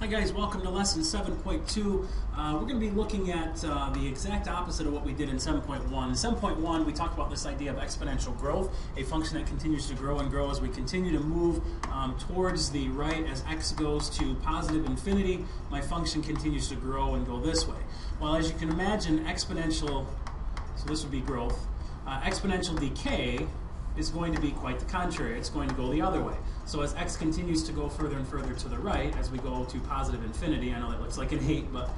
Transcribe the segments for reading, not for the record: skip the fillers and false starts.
Hi guys, welcome to lesson 7.2. We're going to be looking at the exact opposite of what we did in 7.1. In 7.1 we talked about this idea of exponential growth, a function that continues to grow and grow as we continue to move towards the right. As x goes to positive infinity, my function continues to grow and go this way. Well, as you can imagine, exponential, so this would be growth, exponential decay is going to be quite the contrary. It's going to go the other way. So as x continues to go further and further to the right, as we go to positive infinity, I know that looks like an 8, but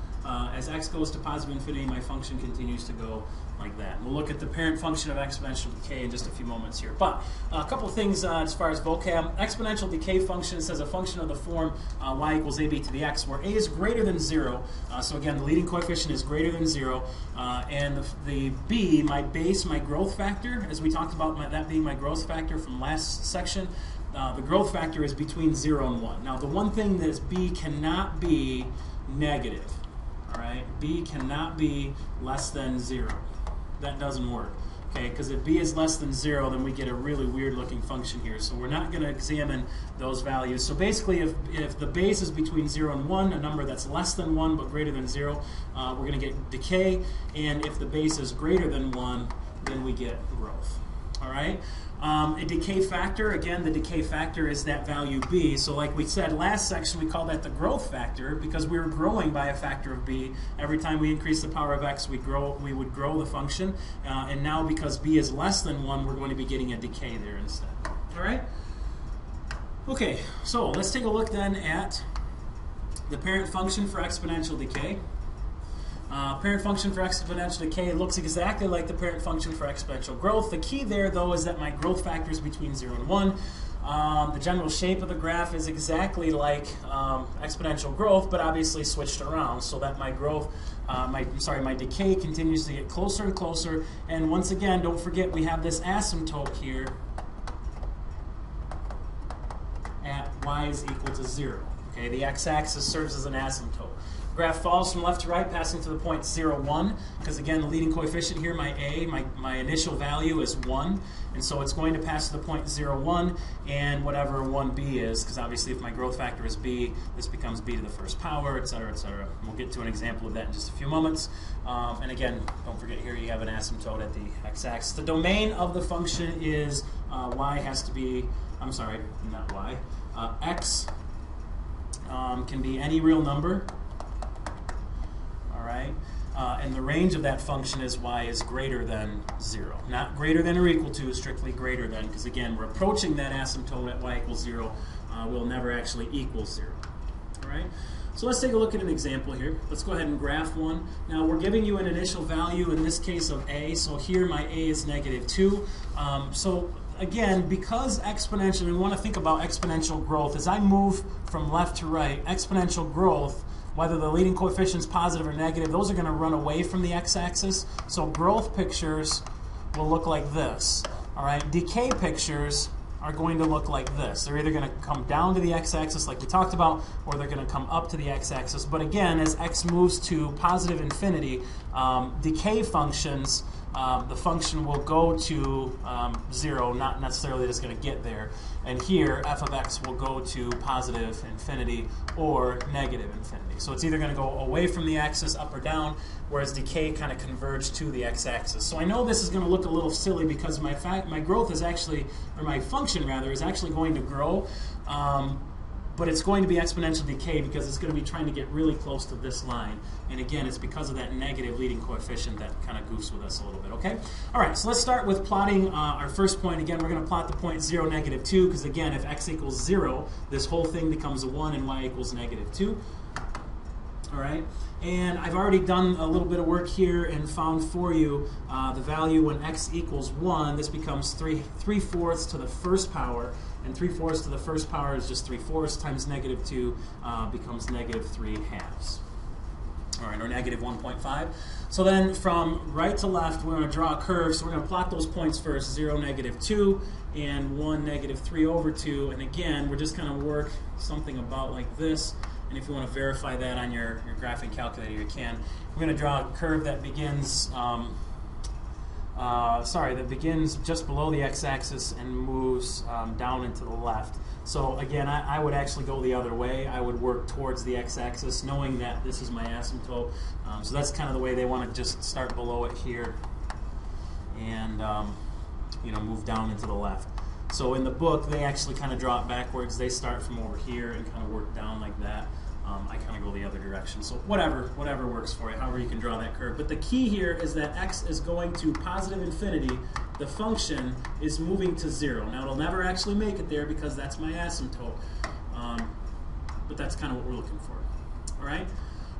as x goes to positive infinity, my function continues to go like that. We'll look at the parent function of exponential decay in just a few moments here. But a couple of things as far as vocab. Exponential decay function says a function of the form y equals ab to the x, where a is greater than 0. So again, the leading coefficient is greater than 0. And the b, my base, my growth factor, as we talked about that being my growth factor from last section, the growth factor is between 0 and 1. Now the one thing that is b cannot be negative. All right, b cannot be less than 0. That doesn't work. Okay, because if b is less than 0, then we get a really weird looking function here. So we're not going to examine those values. So basically, if the base is between 0 and 1, a number that's less than 1 but greater than 0, we're going to get decay. And if the base is greater than 1, then we get growth. All right. A decay factor, again, the decay factor is that value b. So like we said last section, we call that the growth factor because we were growing by a factor of b. Every time we increase the power of x, we would grow the function. And now because b is less than 1, we're going to be getting a decay there instead. All right? Okay, so let's take a look then at the parent function for exponential decay. Parent function for exponential decay looks exactly like the parent function for exponential growth. The key there, though, is that my growth factor is between 0 and 1. The general shape of the graph is exactly like exponential growth, but obviously switched around so that my growth, my decay continues to get closer and closer. And once again, don't forget we have this asymptote here at y is equal to 0. Okay, the x-axis serves as an asymptote. Graph falls from left to right, passing to the point 0, 1, because again, the leading coefficient here, my a, my initial value is 1, and so it's going to pass to the point 0, 1, and whatever 1b is, because obviously if my growth factor is b, this becomes b to the first power, etc., etc. We'll get to an example of that in just a few moments. And again, don't forget here you have an asymptote at the x-axis. The domain of the function is y has to be, I'm sorry, not y, x can be any real number. Right? And the range of that function is y is greater than 0. Not greater than or equal to, strictly greater than, because again, we're approaching that asymptote at y equals 0. Will never actually equal 0. All right? So let's take a look at an example here. Let's go ahead and graph one. Now we're giving you an initial value, in this case of a, so here my a is -2. So again, because exponential, we want to think about exponential growth. As I move from left to right, exponential growth, whether the leading coefficient is positive or negative, those are going to run away from the x-axis. So growth pictures will look like this. All right, decay pictures are going to look like this. They're either going to come down to the x-axis like we talked about, or they're going to come up to the x-axis. But again, as x moves to positive infinity, decay functions, the function will go to 0, not necessarily just going to get there. And here, f of x will go to positive infinity or negative infinity. So it's either going to go away from the axis, up or down, whereas decay kind of converge to the x-axis. So I know this is going to look a little silly because my growth is actually, or my function rather, is actually going to grow. But it's going to be exponential decay because it's going to be trying to get really close to this line. And again, it's because of that negative leading coefficient that kind of goofs with us a little bit, okay? All right, so let's start with plotting our first point. Again, we're going to plot the point 0, -2, because again, if x equals 0, this whole thing becomes a 1 and y equals -2. All right, and I've already done a little bit of work here and found for you the value when x equals 1. This becomes 3/4 to the first power, and 3/4 to the first power is just 3/4 times -2 becomes -3/2. All right, or -1.5. So then from right to left, we're going to draw a curve. So we're going to plot those points first, 0, -2, and 1, -3/2. And again, we're just going to work something about like this. And if you want to verify that on your graphing calculator, you can. We're going to draw a curve that begins that begins just below the x-axis and moves down and to the left. So again, I would actually go the other way. I would work towards the x-axis, knowing that this is my asymptote. So that's kind of the way they want to just start below it here and move down and to the left. So in the book, they actually kind of draw it backwards. They start from over here and kind of work down like that. I kind of go the other direction. So whatever works for you, however you can draw that curve. But the key here is that x is going to positive infinity. The function is moving to 0. Now it'll never actually make it there because that's my asymptote. But that's kind of what we're looking for. All right?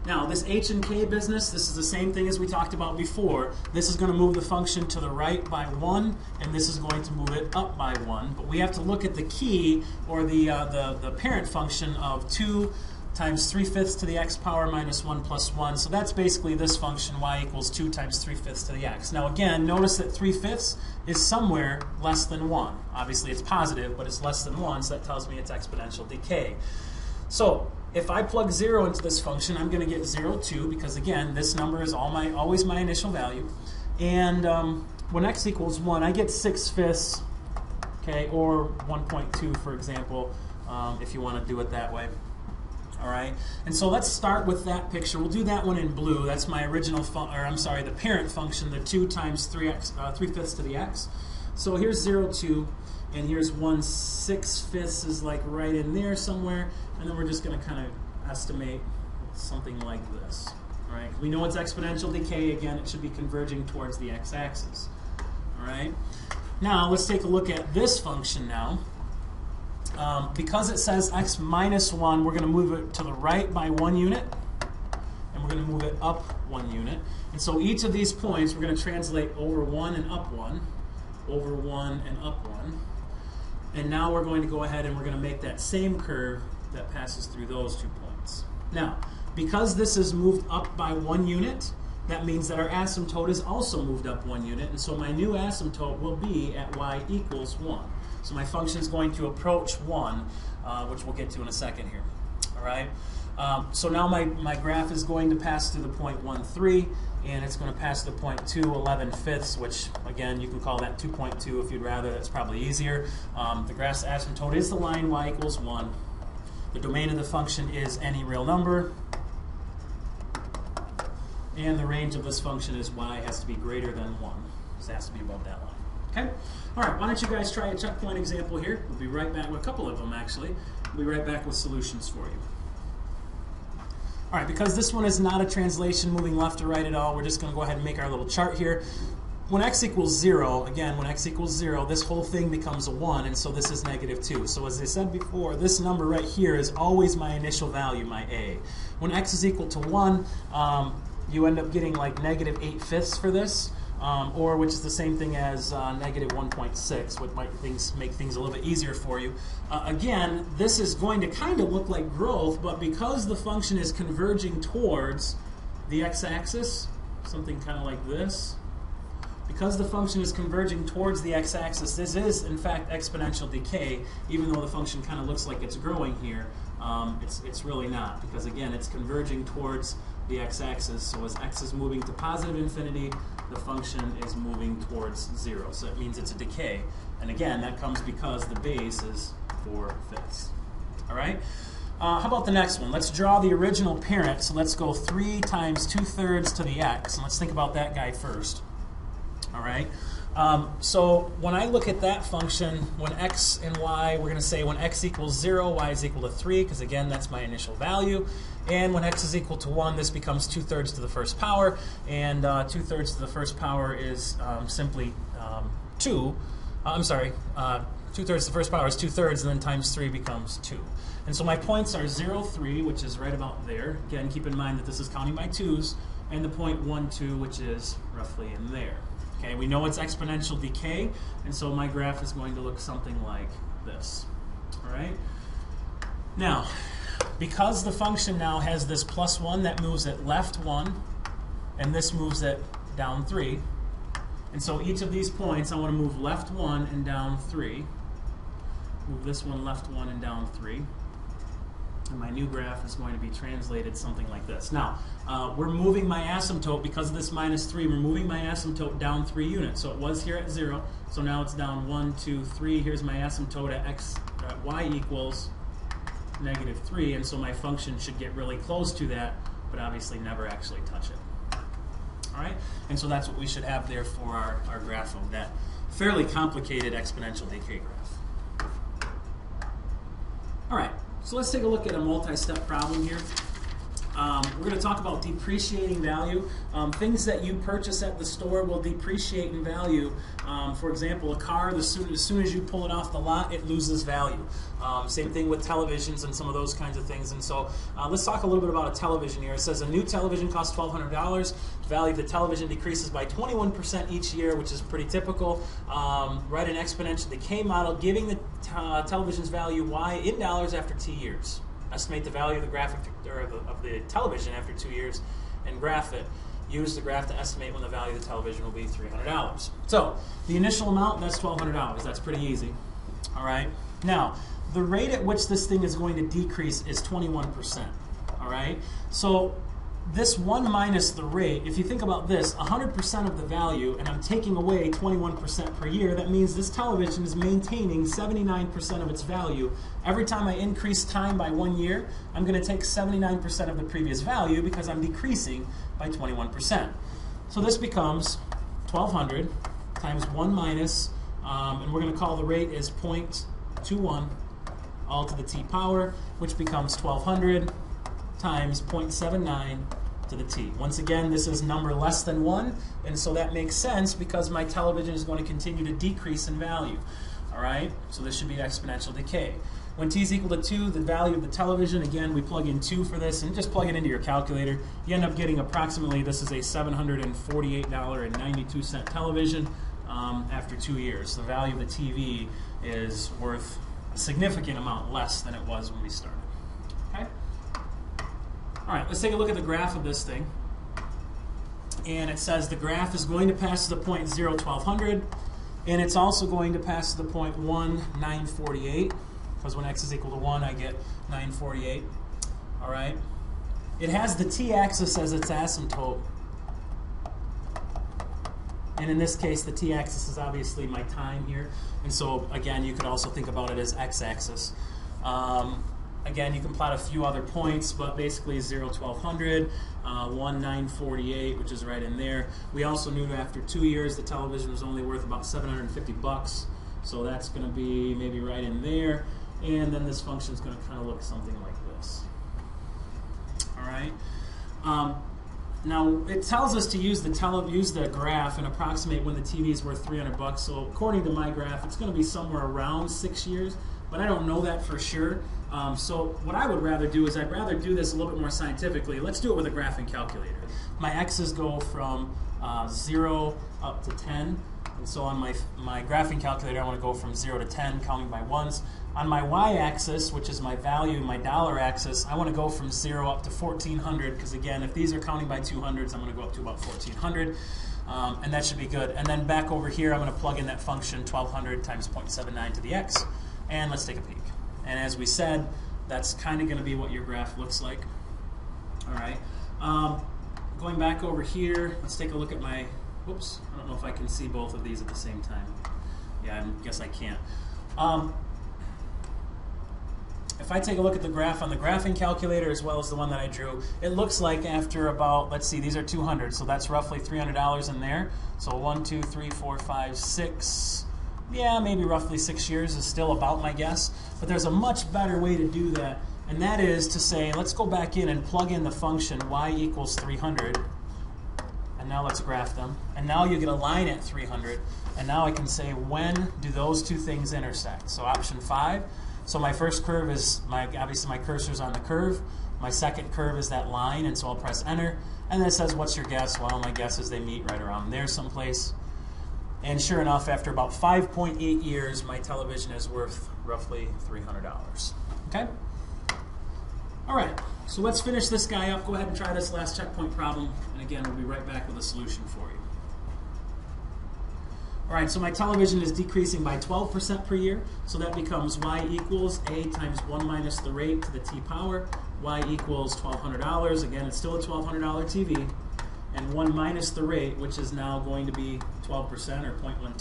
Now this h and k business, this is the same thing as we talked about before. This is going to move the function to the right by 1, and this is going to move it up by 1. But we have to look at the key, or the parent function of 2 times 3/5 to the x power minus 1 plus 1. So that's basically this function, y equals 2 times 3/5 to the x. Now again, notice that 3/5 is somewhere less than 1. Obviously it's positive, but it's less than 1, so that tells me it's exponential decay. So if I plug 0 into this function, I'm going to get 0.2, because again, this number is always my initial value. And when x equals 1, I get 6/5, okay, or 1.2 for example, if you want to do it that way. All right, and so let's start with that picture. We'll do that one in blue. That's my original, the parent function, the 2 times 3/5 to the x. So here's 0.2, and here's 1/6 is like right in there somewhere, and then we're just going to kind of estimate something like this. All right, we know it's exponential decay. Again, it should be converging towards the x-axis. All right, now let's take a look at this function now. Because it says x minus 1, we're going to move it to the right by 1 unit, and we're going to move it up 1 unit. And so each of these points, we're going to translate over 1 and up 1, over 1 and up 1. And now we're going to go ahead and we're going to make that same curve that passes through those 2 points. Now, because this is moved up by 1 unit, that means that our asymptote is also moved up 1 unit, and so my new asymptote will be at y equals 1. So my function is going to approach 1, which we'll get to in a second here. All right. So now my graph is going to pass through the point 1, 3, and it's going to pass the point 2, 11/5, which again you can call that 2.2 if you'd rather. That's probably easier. The graph's asymptote is the line y equals 1. The domain of the function is any real number, and the range of this function is y has to be greater than 1. So it has to be above that line. Okay? All right, why don't you guys try a checkpoint example here. We'll be right back with a couple of them, actually. We'll be right back with solutions for you. All right, because this one is not a translation moving left or right at all, we're just going to go ahead and make our little chart here. When x equals 0, again, when x equals 0, this whole thing becomes a 1, and so this is -2. So as I said before, this number right here is always my initial value, my a. When x is equal to 1, you end up getting like -8/5 for this. Or which is the same thing as -1.6, which might make things a little bit easier for you. Again, this is going to kind of look like growth, but because the function is converging towards the x-axis, something kind of like this, because the function is converging towards the x-axis, this is in fact exponential decay, even though the function kind of looks like it's growing here. It's really not, because again, it's converging towards the x-axis, so as x is moving to positive infinity, the function is moving towards 0. So it means it's a decay. And again, that comes because the base is 4/5. All right? How about the next one? Let's draw the original parent. So let's go 3 times 2/3 to the x. And let's think about that guy first. All right? So when I look at that function, when x and y, we're going to say when x equals 0, y is equal to 3, because again, that's my initial value. And when x is equal to 1, this becomes 2/3 to the first power. And 2/3 to the first power is simply 2. 2/3 to the first power is 2/3, and then times 3 becomes 2. And so my points are 0, 3, which is right about there. Again, keep in mind that this is counting by 2's, and the point 1, 2, which is roughly in there. Okay, we know it's exponential decay, and so my graph is going to look something like this. All right? Now, because the function now has this +1 that moves it left 1, and this moves it down 3, and so each of these points I want to move left 1 and down 3. Move this one left 1 and down 3. And my new graph is going to be translated something like this. Now, we're moving my asymptote because of this minus 3. We're moving my asymptote down 3 units. So it was here at 0. So now it's down 1, 2, 3. Here's my asymptote at y equals negative 3. And so my function should get really close to that, but obviously never actually touch it. All right? And so that's what we should have there for our graph of that fairly complicated exponential decay graph. All right. So let's take a look at a multi-step problem here. We're going to talk about depreciating value. Things that you purchase at the store will depreciate in value. For example, a car, as soon as you pull it off the lot, it loses value. Same thing with televisions and some of those kinds of things. And so let's talk a little bit about a television here. It says a new television costs $1,200. The value of the television decreases by 21% each year, which is pretty typical. Write an exponential decay model giving the television's value y in dollars after t years. Estimate the value of the graphic or of the television after 2 years and graph it. Use the graph to estimate when the value of the television will be $300. So the initial amount, that's $1,200. That's pretty easy. All right. Now, the rate at which this thing is going to decrease is 21%. All right. So this 1 minus the rate, if you think about this, 100% of the value, and I'm taking away 21% per year, that means this television is maintaining 79% of its value. Every time I increase time by 1 year, I'm going to take 79% of the previous value because I'm decreasing by 21%. So this becomes 1,200 times 1 minus, and we're going to call the rate is 0.21, all to the t power, which becomes 1,200 times 0.79 to the t. Once again, this is number less than 1, and so that makes sense because my television is going to continue to decrease in value. All right, so this should be exponential decay. When t is equal to 2, the value of the television, again, we plug in 2 for this, and just plug it into your calculator. You end up getting approximately, this is a $748.92 television after 2 years. The value of the TV is worth a significant amount less than it was when we started. Okay? All right, let's take a look at the graph of this thing. And it says the graph is going to pass to the point 0, 1,200, and it's also going to pass to the point 1, 948, because when x is equal to 1, I get 948. All right? It has the t-axis as its asymptote. And in this case, the t-axis is obviously my time here. And so, again, you could also think about it as x-axis. Again, you can plot a few other points, but basically 0, 1,200, 1, 948, which is right in there. We also knew after 2 years the television was only worth about $750, so that's going to be maybe right in there. And then this function is going to kind of look something like this. All right. Now it tells us to use the graph and approximate when the TV is worth $300. So according to my graph, it's going to be somewhere around 6 years, but I don't know that for sure. So what I would rather do is I'd rather do this a little bit more scientifically. Let's do it with a graphing calculator. My x's go from 0 up to 10. And so on my graphing calculator, I want to go from 0 to 10, counting by ones. On my y-axis, which is my value, my dollar axis, I want to go from 0 up to 1,400, because again, if these are counting by 200s, I'm going to go up to about 1,400, and that should be good. And then back over here, I'm going to plug in that function 1,200 times 0.79 to the x, and let's take a peek. And as we said, that's kind of going to be what your graph looks like. All right. Going back over here, let's take a look at my, whoops, I don't know if I can see both of these at the same time. Yeah, I guess I can't. If I take a look at the graph on the graphing calculator as well as the one that I drew, it looks like after about, let's see, these are 200, so that's roughly $300 in there. So 1, 2, 3, 4, 5, 6, yeah, maybe roughly 6 years is still about my guess. But there's a much better way to do that, and that is to say, let's go back in and plug in the function y equals 300, and now let's graph them. And now you get a line at 300, and now I can say, when do those two things intersect? So option 5. So my first curve is, obviously my cursor's on the curve. My second curve is that line, and so I'll press enter. And then it says, what's your guess? Well, my guess is they meet right around there someplace. And sure enough, after about 5.8 years, my television is worth roughly $300. Okay? All right, so let's finish this guy up. Go ahead and try this last checkpoint problem. And again, we'll be right back with a solution for you. All right, so my television is decreasing by 12% per year, so that becomes y equals a times 1 minus the rate to the t power. Y equals $1,200. Again, it's still a $1,200 TV. And 1 minus the rate, which is now going to be 12% or 0.12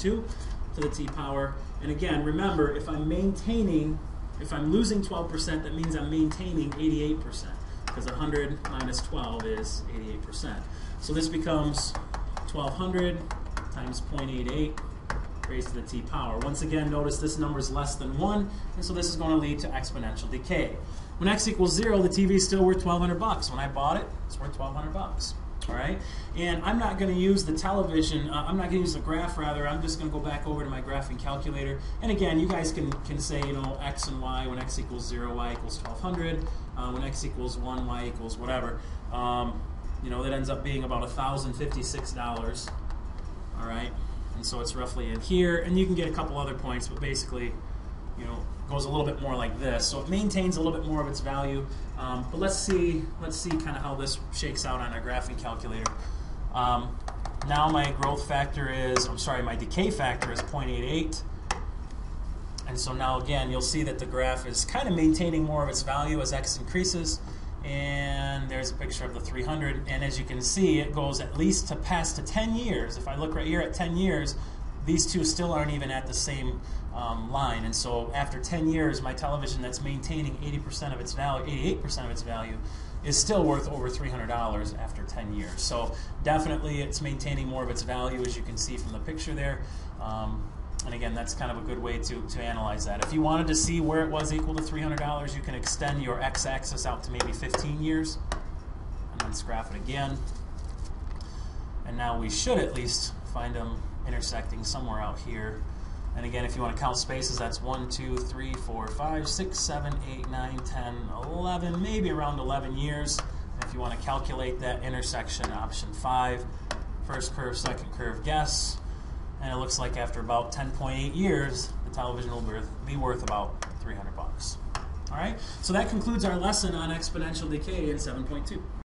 to the t power. And again, remember, if I'm losing 12%, that means I'm maintaining 88%, because 100 minus 12 is 88%. So this becomes 1,200 times 0.88 raised to the t power. Once again, notice this number is less than 1, and so this is going to lead to exponential decay. When x equals 0, the TV is still worth $1,200. When I bought it, it's worth $1,200. All right, and I'm not going to use the television. I'm not going to use the graph. Rather, I'm just going to go back over to my graphing calculator. And again, you guys can say, you know, x and y. When x equals 0, y equals 1,200. When x equals 1, y equals whatever. You know, that ends up being about $1,056. All right, and so it's roughly in here. And you can get a couple other points, but basically, you know, goes a little bit more like this. So it maintains a little bit more of its value. But let's see kind of how this shakes out on our graphing calculator. Now my growth factor is, my decay factor is 0.88. And so now again, you'll see that the graph is kind of maintaining more of its value as x increases. And there's a picture of the 300. And as you can see, it goes at least to past to 10 years. If I look right here at 10 years, these two still aren't even at the same line. And so after 10 years, my television that's maintaining 80% of its value, 88% of its value, is still worth over $300 after 10 years. So definitely it's maintaining more of its value, as you can see from the picture there. And again, that's kind of a good way to analyze that. If you wanted to see where it was equal to $300, you can extend your x-axis out to maybe 15 years. And let's graph it again. And now we should at least find them intersecting somewhere out here. And again, if you want to count spaces, that's 1, 2, 3, 4, 5, 6, 7, 8, 9, 10, 11, maybe around 11 years. And if you want to calculate that intersection, option 5, first curve, second curve, guess. And it looks like after about 10.8 years, the television will be worth about $300. All right, so that concludes our lesson on exponential decay in 7.2.